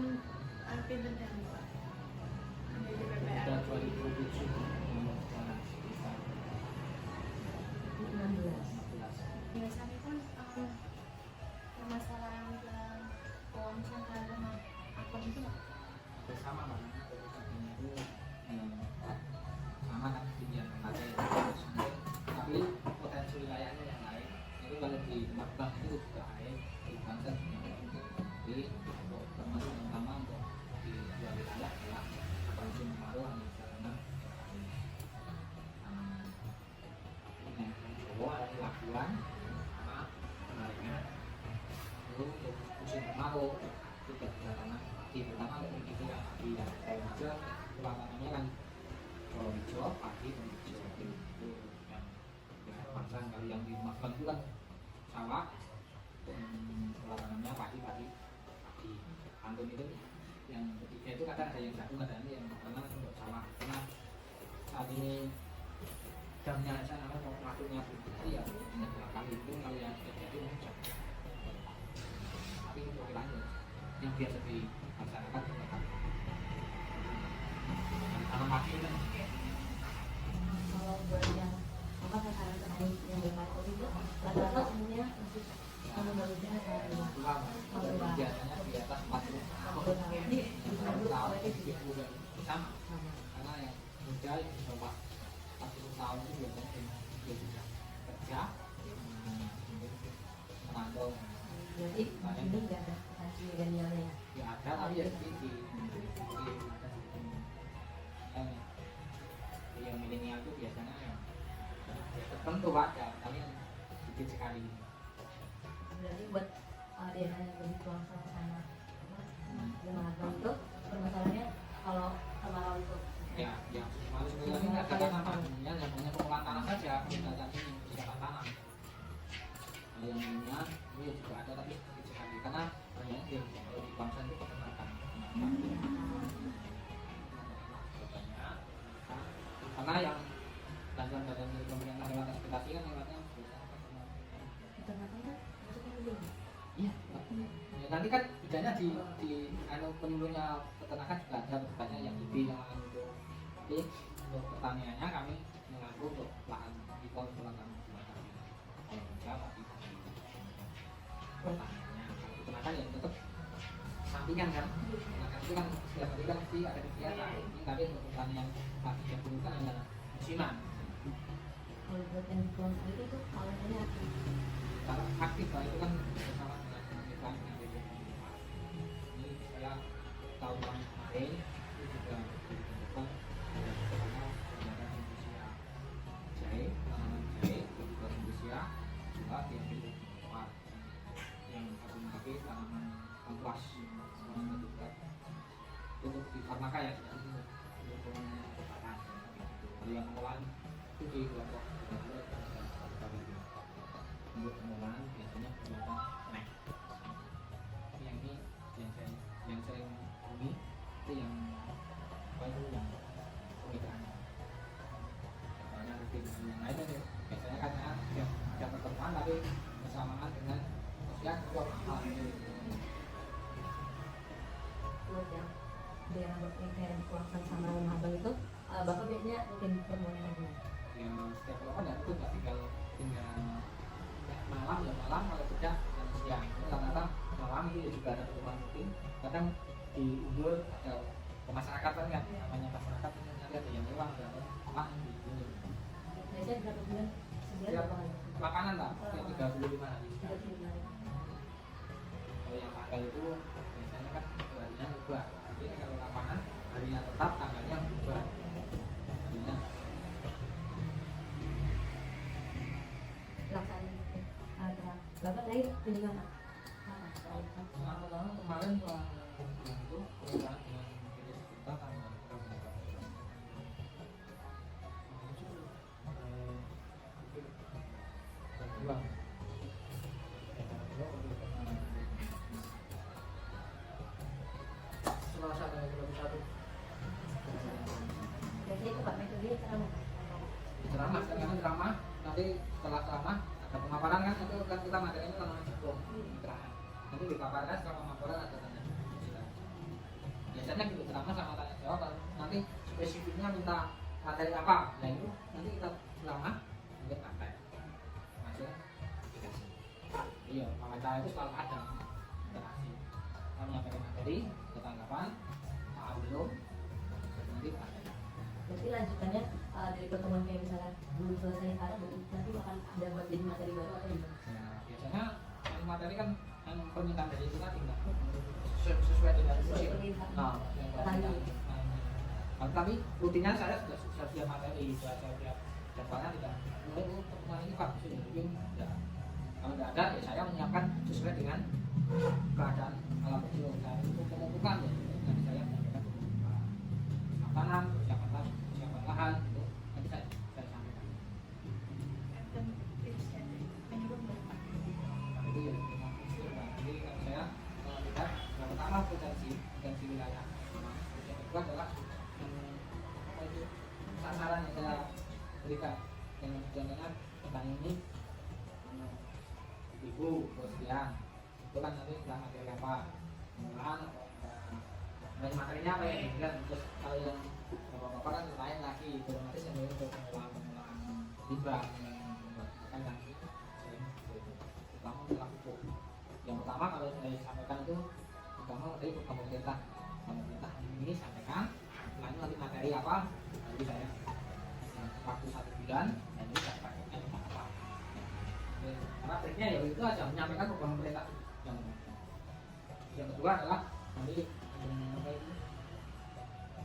tahun pinter dan Pak. Jadi PPR. Sudah 2007 Biasanya kan permasalahan uang sangkal sama akun itu Pak. bersama makanya keputusannya itu sama kan pilihan ada yang tapi potensi wilayahnya yang lain itu kalau di tempat bank itu juga lain di Banten jadi untuk termasuk yang utama untuk di dua wilayah adalah Tanjung Maru karena Jawa ada Labuan sama sebaliknya itu untuk musim kemarau itu kedatangan pagi pertama untuk itu ya pagi dan saya aja ulangannya kan kalau hijau pagi dan hijau itu yang pasang kalau yang di Magelang itu kan sawah ulangannya pagi pagi Antun itu yang ketiga itu kadang ada yang satu kadang yang karena untuk sawah karena saat ini jamnya saya namanya mau masuknya produksi ya kali itu kalau yang terjadi jam tapi untuk wilayah yang biasa di masyarakat karena mati kan kalau buat yang apa sasaran terbaik yang bermakna itu rata-rata semuanya masih menurutnya biasanya di atas 40 ini tahun itu sama karena yang muda yang di bawah 40 tahun itu biasanya dia sudah kerja menanggung jadi ini nggak ada potensi milenialnya ya ada tapi ya yang milenial itu biasanya yang tertentu ada tapi yang sedikit sekali berarti buat daerah yang berjuang sama Jakarta itu permasalahannya kalau kemarau itu ya yang harus ini ada tanah yang punya pengelolaan tanah saja tidak ini tidak tanam yang minyak ini juga ada tapi sedikit sekali karena banyak yang di bangsa itu peternakan karena yang bantuan-bantuan dari pemerintah lewat ekspektasi kan lewatnya peternakan kan maksudnya belum iya ya, nanti kan bedanya di penyuluhnya peternakan juga ada banyak yang lebih yang lain itu jadi untuk pertaniannya kami mengaku untuk lahan di konsulat kami kalau Jawa di pertaniannya kalau peternakan ya tetap sampingan kan peternakan itu kan setiap hari kan pasti ada kegiatan ini tapi untuk pertanian pasti yang dulu kan hanya musiman kalau buat yang dijuang itu tuh kalau ini kalau aktif lah itu kan bersama dengan iklan yang BPM ini saya tahun kemarin itu juga ditemukan bersama kegiatan Indonesia jahe tanaman jahe juga Indonesia juga diambil yang satu lagi tanaman kapuas tanaman ketupat untuk di farmaka ya untuk kecepatan kalau yang pengolahan itu di kelompok untuk pengolahan biasanya menggunakan snack yang ini yang saya hubungi itu yang apa itu yang pemikiran karena rutin yang lain itu biasanya kan ada pertemuan tapi bersamaan dengan sosial hal ini buat yang daerah berpikir kuasan sama rumah abang itu bapak biasanya mungkin permohonan lagi yang setiap kelompok dan itu nggak tinggal malam ya malam kalau tidak jam siang rata-rata malam itu juga ada pertemuan rutin kadang diundur ada pemasyarakatan kan namanya masyarakat nanti ada yang lewat ada apa di sini biasanya berapa bulan sebulan setiap berapa kali makanan lah setiap 35 hari 35 hari kalau yang tanggal itu biasanya kan harinya berubah tapi kalau lapangan harinya tetap tanggalnya berubah harinya pelaksanaan bapak tadi kunjungan kemarin pulang itu pulang dengan jadi sekitar tanggal pulang Selasa tanggal 21 jadi itu pak metode ceramah ceramah karena ceramah nanti setelah ceramah ada pemaparan kan itu kan kita materinya kan namanya sebelum ceramah nanti dipaparkan setelah pemaparan ada tanya biasanya gitu ceramah sama tanya jawab, nanti spesifiknya minta materi apa, nah itu nanti kita ceramah mungkin praktek maksudnya dikasih. Iya, wawancara itu selalu ada interaksi, kita menyampaikan materi, ketanggapan, paham belum, nanti praktek. Berarti lanjutannya dari pertemuan kayak misalnya belum selesai sekarang, nanti akan ada buat jadi materi baru atau gimana? Nah, biasanya yang materi kan yang permintaan dari kita tinggal sesuai dengan fungsi. Nah, yang permintaan. Tapi rutinnya saya sudah siap materi, sudah siap jadwalnya tidak. Mulai pertemuan ini Pak, sudah mungkin ya. Kalau tidak ada, ya saya menyiapkan sesuai dengan keadaan alam kecil. Saya untuk pembukaan ya, nanti saya menyampaikan makanan, persiapan lahan, itu nanti saya sampaikan. Itu ya, jadi kalau saya melihat yang pertama potensi wilayah, yang kedua adalah sasaran yang saya berikan, yang contohnya tentang ini ibu sekian, itu kan nanti tentang materi apa, pengolahan, dan materinya apa ya, terus kalau yang bapak-bapak kan lain lagi, otomatis yang untuk pengolahan limbah kan nanti pertama adalah pupuk. Yang pertama kalau saya sampaikan itu pertama dari pemerintah ini sampaikan, lalu nanti materi apa, nanti saya waktu 1 bulan dan ini saya pakaikan apa. Karena triknya ya itu aja, menyampaikan program pemerintah. Yang kedua adalah nanti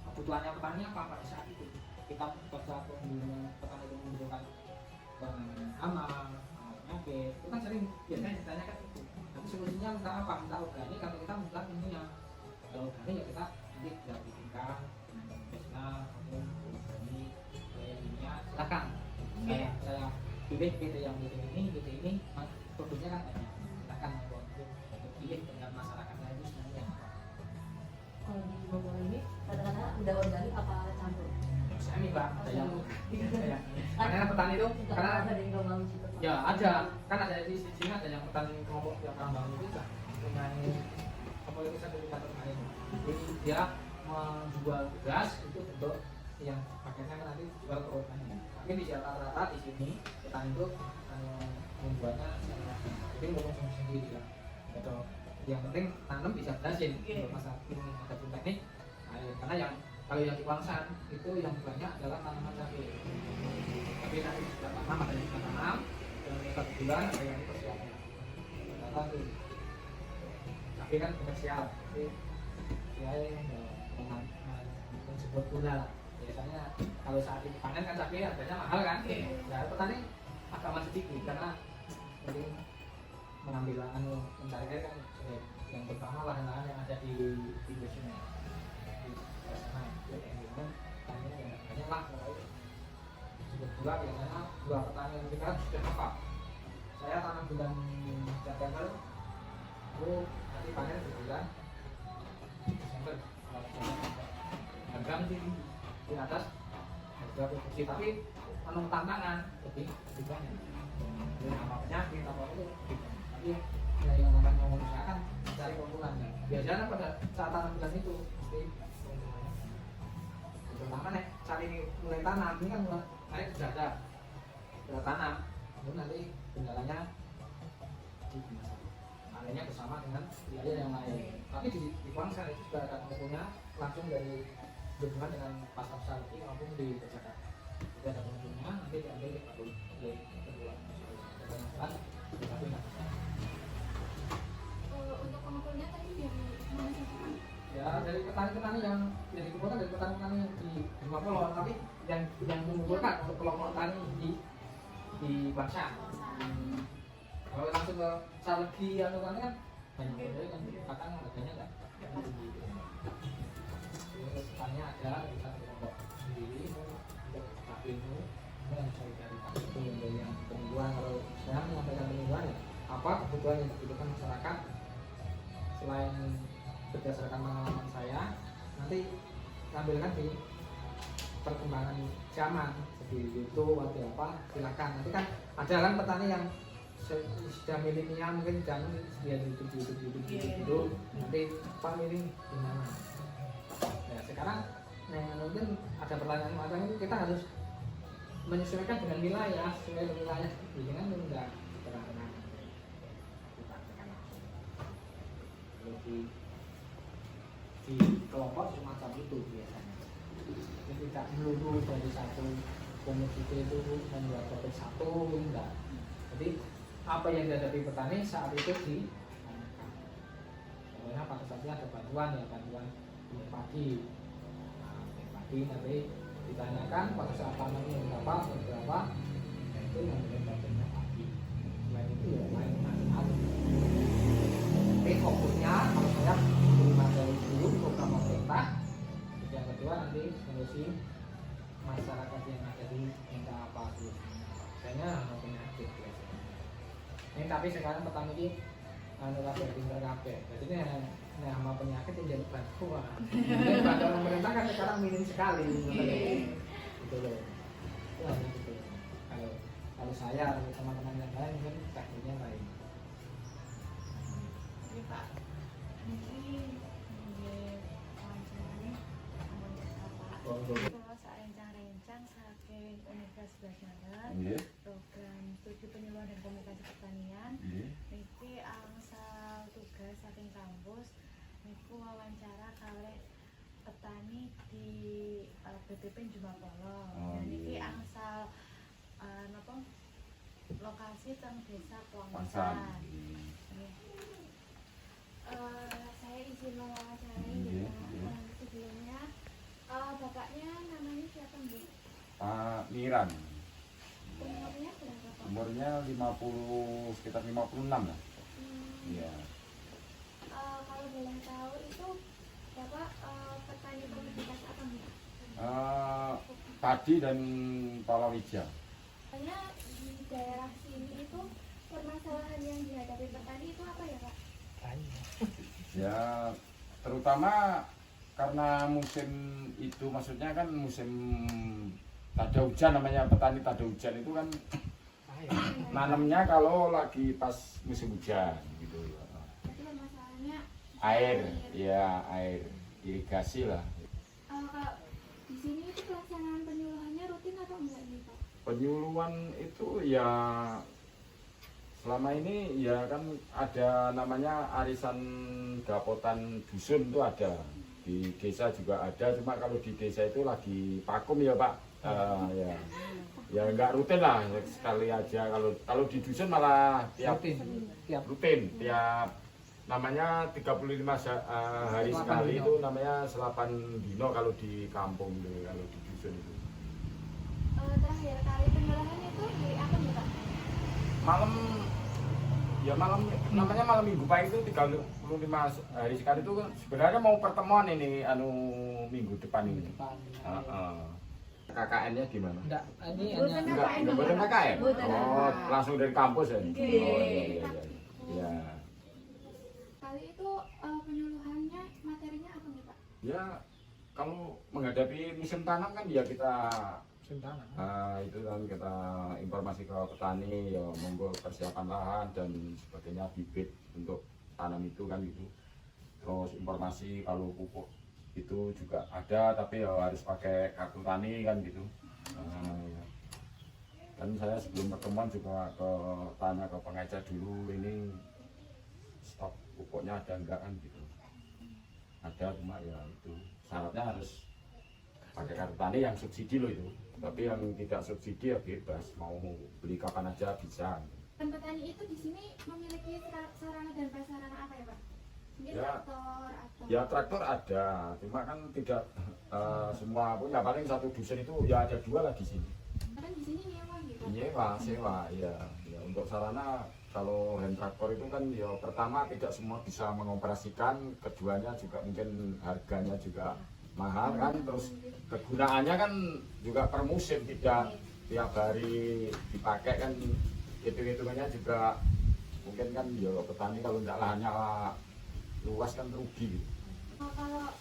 kebutuhannya petani apa pada saat itu. Kita pada saat petani itu membutuhkan aman, penyakit, itu kan sering biasanya ditanyakan itu. Tapi solusinya minta apa? Minta organik atau kita minta ininya. Kalau organik ya kita nanti tidak bikinkan nasional atau organik kayak ininya silakan. Saya pilih PT yang ini, produknya kan banyak. Silakan untuk pilih dengan masyarakatnya itu sebenarnya. Kalau di Bogor ini kata-kata udah organik apa campur? Semi Pak, ada yang karena petani itu karena ada yang ngomong situ. ya ada, kan ada di sini ada yang petani kelompok yang orang bangun itu kan dengan apa itu sertifikat petani. Jadi dia menjual gas itu untuk yang pakainya kan nanti dijual ke petani. Tapi di rata-rata di sini petani itu membuatnya jadi ngomong sendiri lah. Atau yang penting tanam bisa berhasil. Masalah ini ada pun teknik. Karena yang kalau yang di Wangsan itu yang banyak adalah tanaman cabai. Tapi nanti sudah tanam ada yang tanam, yang 1 bulan ada yang persiapan. Kata itu cabai kan komersial, tapi dia yang disebut gula. Biasanya kalau saat ini panen kan cabai harganya mahal kan. Ya petani agak masih sedikit karena mungkin mengambil mencari air kan yang pertama lahan-lahan yang ada di Indonesia. Banyak lah sebut gula biasanya gula petani yang kita sudah apa saya tanam bulan September itu nanti panen di bulan Desember harga di atas harga produksi tapi menung tantangan lebih banyak jadi apa penyakit apa itu tapi ya yang namanya manusia kan cari keuntungan biasanya pada saat tanam bulan itu pasti pertama nih cari mulai tanam ini kan mulai sudah ada tanam lalu nanti kendalanya panennya bersama dengan biaya yang lain tapi di Wangsan itu sudah ada pengepulnya langsung dari hubungan dengan pasar lagi maupun di Jakarta sudah ada pengepulnya nanti diambil di Palu untuk pengepulnya tadi dari mana sih? Ya dari petani-petani yang dikumpulkan dari petani-petani yang di Pulau, tapi yang mengumpulkan untuk kelompok tani di Bangsa. Kalau langsung ke Salegi atau tani kan banyak model kan kadang harganya enggak tinggi. Terus tanya ada di satu kelompok sendiri untuk KPU yang cari itu yang pembuahan. Kalau saya menyampaikan pembuahan ya apa kebutuhan yang dibutuhkan masyarakat selain berdasarkan pengalaman saya nanti tampilkan di perkembangan zaman di YouTube atau apa silakan nanti kan ada kan petani yang sudah milenial mungkin jangan dia di YouTube nanti Pak milih gimana sekarang mungkin ada pertanyaan macam itu, kita harus menyesuaikan dengan wilayah, sesuai dengan wilayah ini kan enggak terang-terangan kita tekan langsung. Kalau di kelompok semacam itu biasanya, ini tidak melulu dari satu komoditi itu membuat topik satu, enggak. Jadi apa yang dihadapi petani saat itu contohnya pada saatnya ada bantuan pagi, nanti ditanyakan pada saat tanamnya berapa, itu yang menjadi pagi. Selain itu ya lain macam. Tapi fokusnya kalau saya materi dulu program pemerintah, yang kedua nanti solusi masyarakat yang ada di minta apa dulu. Kayaknya mau penyakit biasanya. Ini tapi sekarang petani ini kabeh pinter kabeh. Jadi ini sama penyakit yang jadi bantuan. Ini bantuan pemerintah kan sekarang minim sekali. Gitu loh. Itu hanya gitu. Kalau saya atau teman-teman yang lain mungkin tekniknya lain. Jadi Pak, ini wawancaranya kalau saya rencang-rencang saking Universitas Maret, program studi penyuluhan dan komunikasi pertanian, niki angsal tugas saking kampus, niku wawancara kalih petani di BPP Jumapolo. Niki angsal napa lokasi teng desa Kuangsan. Saya izin mewawancarai gitu. Sebelumnya bapaknya namanya siapa Bu? Pak Miran. Umurnya berapa Pak? Umurnya 50, sekitar 56 lah. Iya. Kalau boleh tahu itu Bapak petani komoditas apa Bu? Padi dan palawija. Soalnya di daerah sini itu permasalahan yang dihadapi petani itu apa ya Pak? Ya, terutama karena musim itu, maksudnya kan musim tada hujan, namanya petani tada hujan itu kan nanamnya kalau lagi pas musim hujan gitu. Jadi permasalahannya Air, ya air irigasi lah. kalau di sini itu pelaksanaan penyuluhannya rutin atau enggak nih Pak? Penyuluhan itu ya selama ini ya kan ada namanya arisan dapotan dusun itu ada, di desa juga ada, cuma kalau di desa itu lagi vakum ya Pak. Ya nggak rutin lah, sekali aja. Kalau di dusun malah tiap rutin tiap namanya 35 hari sekali itu namanya selapan dino kalau di kampung itu, kalau di dusun itu. Terakhir kali penyuluhan itu hari apa nih Pak? Malam namanya malam minggu Pak, itu 35 hari sekali itu sebenarnya mau pertemuan ini minggu depan ini. KKN-nya gimana? Enggak, ini Enggak bukan KKN. Oh, langsung dari kampus ya. Oh iya. Kali itu penyuluhannya materinya apa nih Pak? Ya kalau menghadapi musim tanam kan ya kita itu kan kita informasi ke petani ya, monggo persiapan lahan dan sebagainya, bibit untuk tanam itu kan gitu. Terus informasi kalau pupuk itu juga ada, tapi ya harus pakai kartu tani kan gitu. Ya. Dan saya sebelum pertemuan juga tanya ke pengecer dulu, ini stok pupuknya ada enggak kan gitu. Ada, cuma ya itu syaratnya harus pakai kartu tani yang subsidi loh itu. Tapi yang tidak subsidi ya bebas, mau beli kapan aja bisa. Dan petani itu di sini memiliki sarana dan prasarana apa ya Pak? Mungkin Ya, traktor atau? Ya traktor ada, cuma kan tidak semua punya. Paling satu dusun itu ya ada 2 lah di sini. Kan di sini nyewa gitu. Sewa, ya. Untuk sarana kalau hand traktor itu kan ya pertama tidak semua bisa mengoperasikan, keduanya juga mungkin harganya juga mahal kan, terus kegunaannya kan juga per musim, tidak tiap hari dipakai kan, hitung-hitungannya juga mungkin kan ya petani kalau tidak lahannya luas kan rugi gitu. Kalau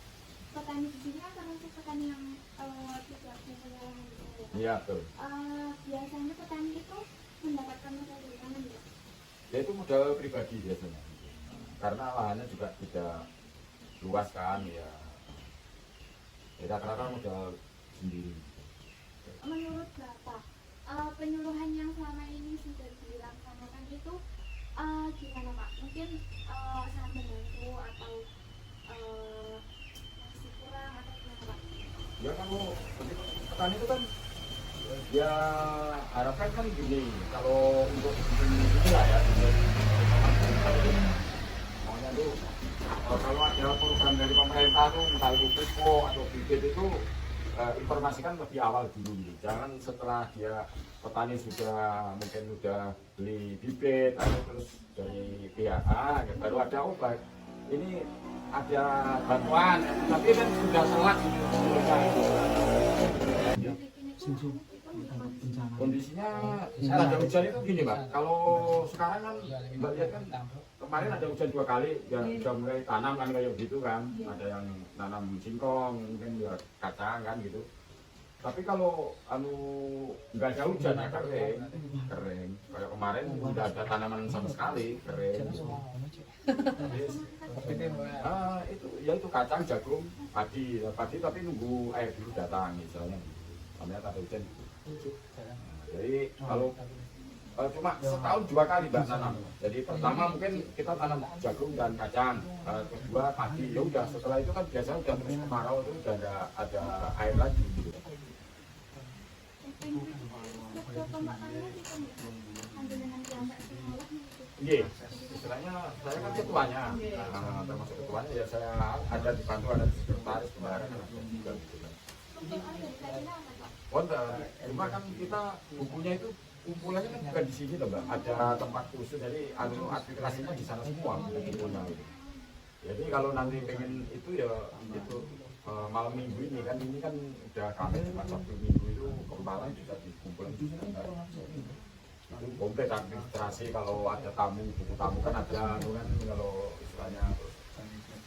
petani di sini kan termasuk petani yang tidak punya lahan gitu ya. Iya betul. Biasanya petani itu mendapatkan modal dari mana ya? Ya itu modal pribadi biasanya, karena lahannya juga tidak luas kan ya. Ya rata-rata modal sendiri. Menurut Bapak, penyuluhan yang selama ini sudah dilaksanakan itu gimana Pak? Mungkin sangat membantu atau masih kurang atau gimana Pak? Ya kalau petani itu kan ya harapkan kan gini, kalau untuk inilah ya maunya tuh kalau ada program dari pemerintah tuh entah itu pupuk atau bibit itu informasikan lebih awal dulu gitu. Jangan setelah dia petani sudah mungkin sudah beli bibit atau terus dari pihak A ya, baru ada obat ini ada bantuan tapi kan sudah telat kondisinya saya ada hujan itu gini Mbak, kalau sekarang kan Mbak lihat kan kemarin ada hujan 2 kali ya sudah mulai tanam kan kayak gitu kan, ada yang nanam singkong mungkin ya kacang kan gitu. Tapi kalau nggak ada hujan ya kering kayak kemarin udah ada tanaman sama sekali kering gitu. Itu ya itu kacang, jagung, padi tapi nunggu air dulu datang misalnya namanya tak ada hujan. Jadi kalau cuma setahun 2 kali Mbak tanam. Jadi pertama mungkin kita tanam jagung dan kacang, kedua padi. Ya udah setelah itu kan biasanya udah terus kemarau itu udah ada air lagi gitu. Iya, istilahnya saya kan ketuanya, termasuk ketuanya ya saya ada dibantu ada sekretaris kemarin juga gitu kan. Cuma kan kita bukunya itu kumpulannya kan bukan di sini loh Mbak, ada tempat khusus jadi administrasinya di sana semua bukunya itu. Jadi kalau nanti pengen itu ya itu malam minggu ini kan udah kami cuma Sabtu Minggu itu kepala bisa dikumpulkan di sana. Itu komplit administrasi kalau ada tamu buku tamu kan ada kan kalau istilahnya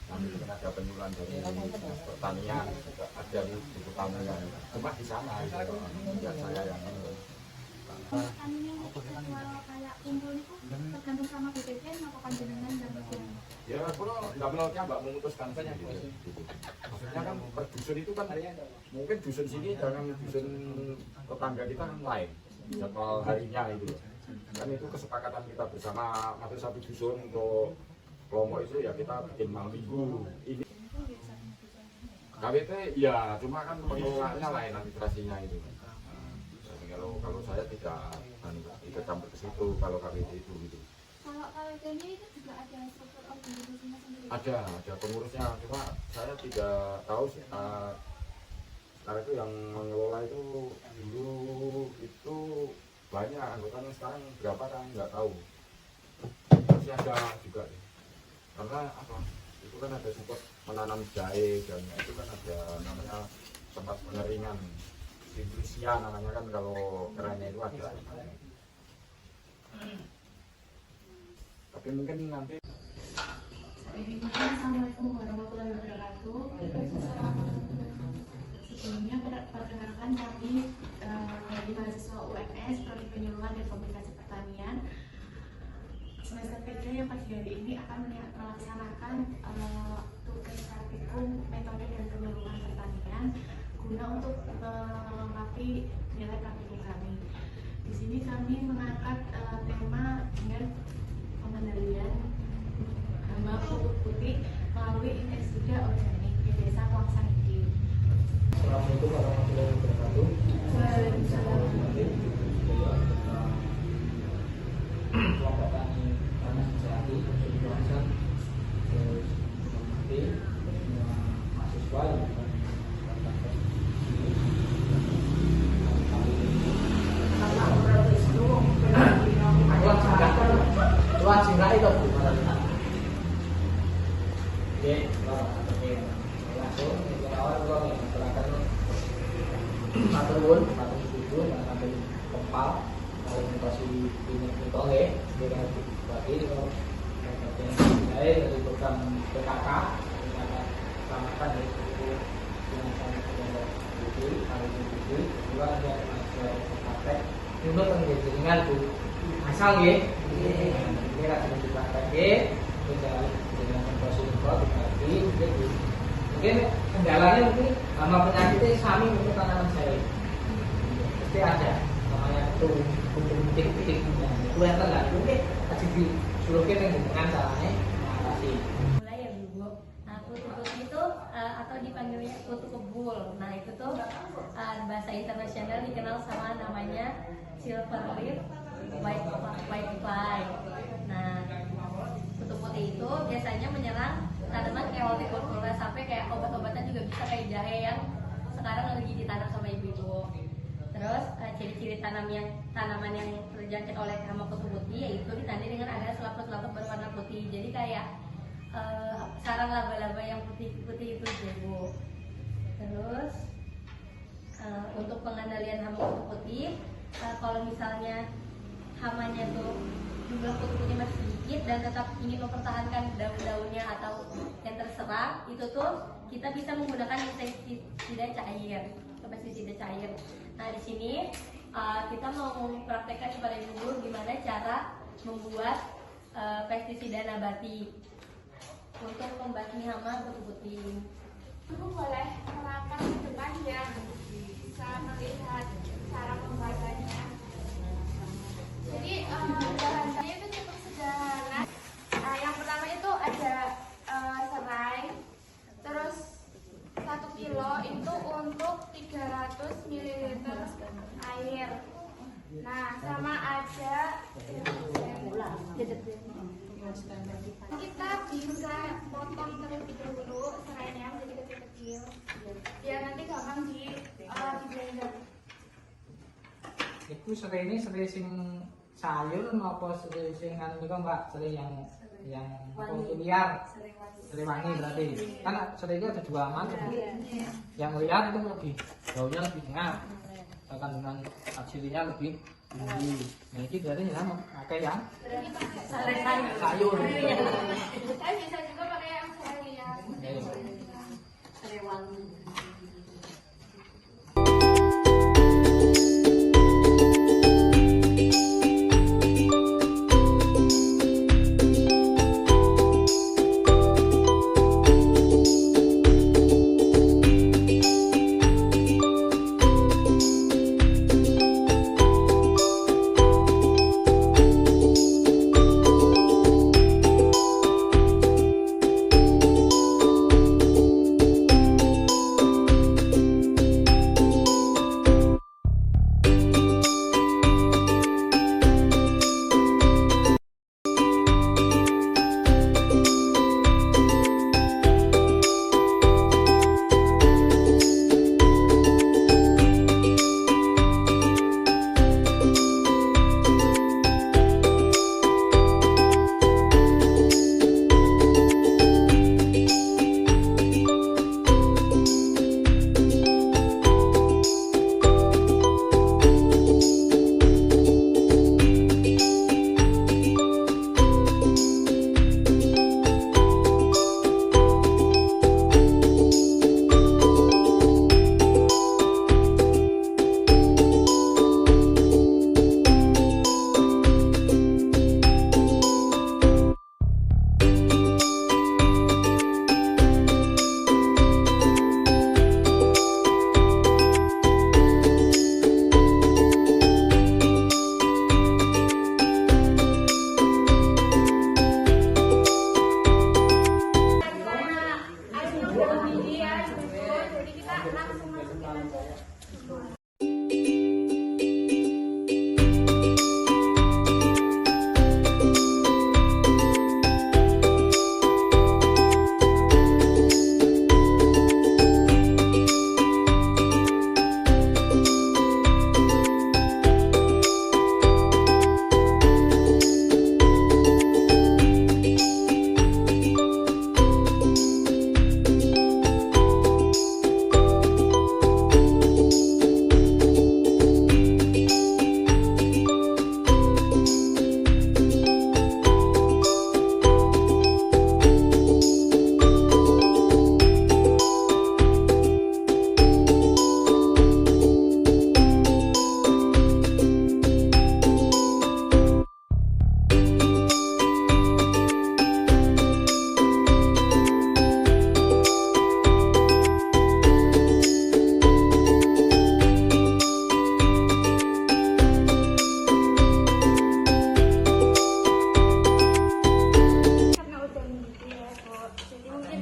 nanti kan ada penyuluhan dari dinas pertanian juga ada buku tamunya cuma di sana ya saya yang kayak kumpul itu tergantung sama BPK atau panjenengan dan bagaimana? ya kalau nggak menolaknya Mbak memutuskan saja gitu. Maksudnya kan per dusun itu kan mungkin dusun sini dengan dusun tetangga kita kan lain jadwal harinya itu kan itu kesepakatan kita bersama atau satu dusun untuk kelompok itu ya kita bikin malam minggu ini KWT ya cuma kan pengelolaannya lain administrasinya itu kalau saya tidak campur ke situ kalau KWT itu gitu. Kalau KWT-nya itu juga ada struktur organisasinya sendiri? Ada pengurusnya cuma saya tidak tahu sih karena itu yang mengelola itu dulu itu banyak anggotanya sekarang berapa kan nggak tahu masih ada juga karena apa itu kan ada support menanam jahe dan itu kan ada namanya tempat pengeringan Simplisia namanya kan kalau kerennya itu ada tapi mungkin nanti. Assalamualaikum warahmatullahi wabarakatuh. Sebelumnya perkenalkan kami dari mahasiswa UMS Prodi Penyuluhan dan Komunikasi Pertanian semester 3 yang pagi hari ini akan melaksanakan tugas praktikum metode dan penyuluhan pertanian guna untuk melengkapi nilai praktikum kami. Di sini kami mengangkat tema dengan pengendalian hama pupuk putih melalui insektisida organik di Desa Wangsanggi. Assalamualaikum warahmatullahi wabarakatuh. Waalaikumsalam. Kelompok tani tanah sehati untuk dibahaskan semua mahasiswa yang Wajibnya itu oke, langsung awal gua masyarakat maturun, matur setuju, sampai kepal, kalau kasih ini tole, dengan berarti kalau saya dari program PKK, samakan dari suku dengan sama itu, kalau itu kedua ada praktek, juga penjaringan tuh asal ya. Ini akan dipraktek dengan proses itu dibagi jadi Mungkin kendalanya mungkin hama penyakitnya sami untuk tanaman saya. Pasti ada namanya itu titik-titiknya. Itu yang tergantung deh. Kasih di sulukin yang dengan caranya mengatasi. Mulai ya Bu. Nah, kutu putih itu atau dipanggilnya kutu kebul. Nah itu tuh bahasa internasional dikenal sama namanya silver leaf white fly. Nah kutu putih itu biasanya menyerang tanaman kayak hortikultura sampai kayak obat-obatan juga bisa kayak jahe yang sekarang lagi ditanam sama ibu-ibu. Terus ciri-ciri tanaman yang terjangkit oleh hama kutu putih yaitu ditandai dengan ada selaput-selaput berwarna putih. Jadi kayak sarang laba-laba yang putih-putih itu Bu. Terus untuk pengendalian hama kutu putih, kalau misalnya hamanya tuh jumlah kutu putih masih sedikit dan tetap ingin mempertahankan daun-daunnya atau yang terserang, itu tuh kita bisa menggunakan pestisida cair. Nah di sini kita mau mempraktekkan kepada ibu gimana cara membuat pestisida nabati untuk membasmi hama kutu putih. Ibu boleh melangkah ke depan ya, bisa melihat cara pembuatannya. Jadi bahannya itu cukup sederhana. Yang pertama itu ada serai, terus 1 kilo itu untuk 300 ml air. Nah, sama ada kita bisa potong terlebih dahulu serainya menjadi kecil-kecil biar nanti gampang di blender. Itu serai ini serai sing sayur maupun serai sing anu juga Mbak, serai yang liar. Serai wangi berarti. Kan serai itu ada dua macam. Yang liar itu lebih daunnya lebih hangat. Kandungan aslinya lebih tinggi. Nah ini berarti sama pakai yang sayur. Saya bisa juga pakai yang serai liar. Serai wangi.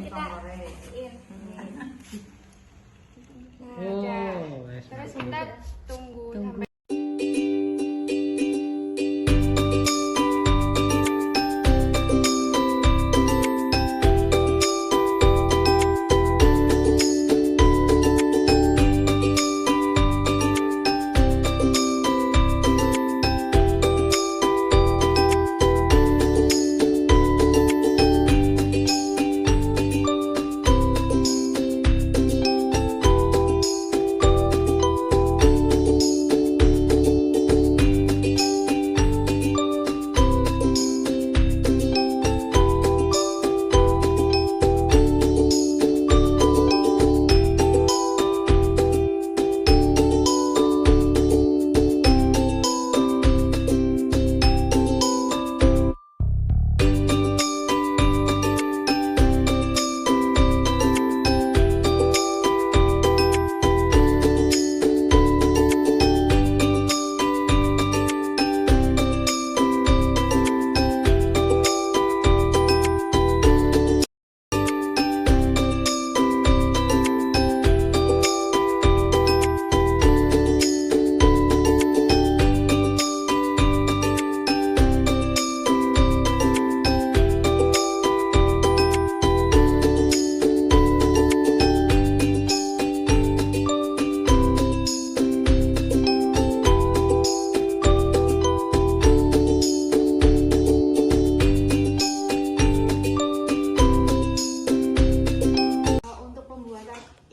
kita kasihin. Nah, Oh, udah. wes, Terus bagus. kita tunggu sampai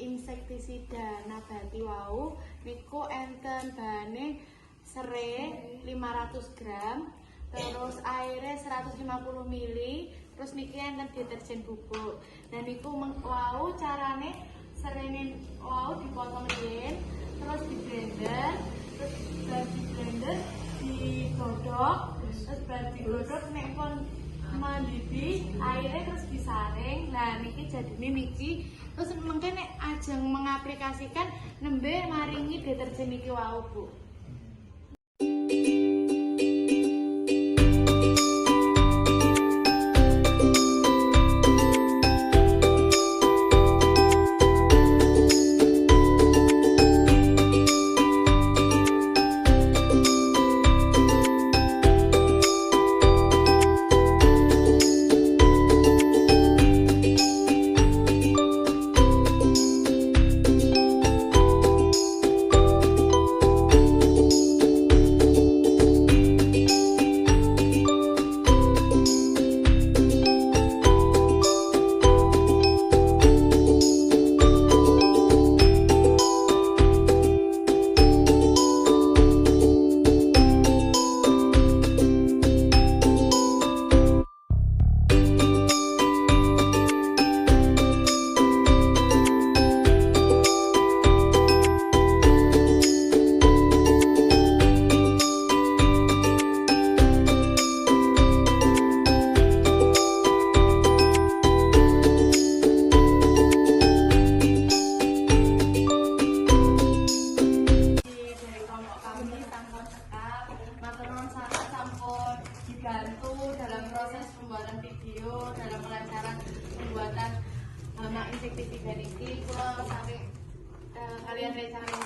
insektisida nabati wau niku enten bahane serai 500 gram, terus airnya 150 ml, terus niki enten deterjen bubuk. Dan niku wau carane serene wau dipotong riyen, terus di blender, terus bar di blender digodhog, terus bar digodhog nek pun mendidih airnya terus disaring. Nah niki jadine niki terus mungkin nek ajeng mengaplikasikan nembe maringi deterjen niki wau Bu. Dibantu dalam proses pembuatan video, dalam pelancaran pembuatan insektisida niki kula sampai kalian rencana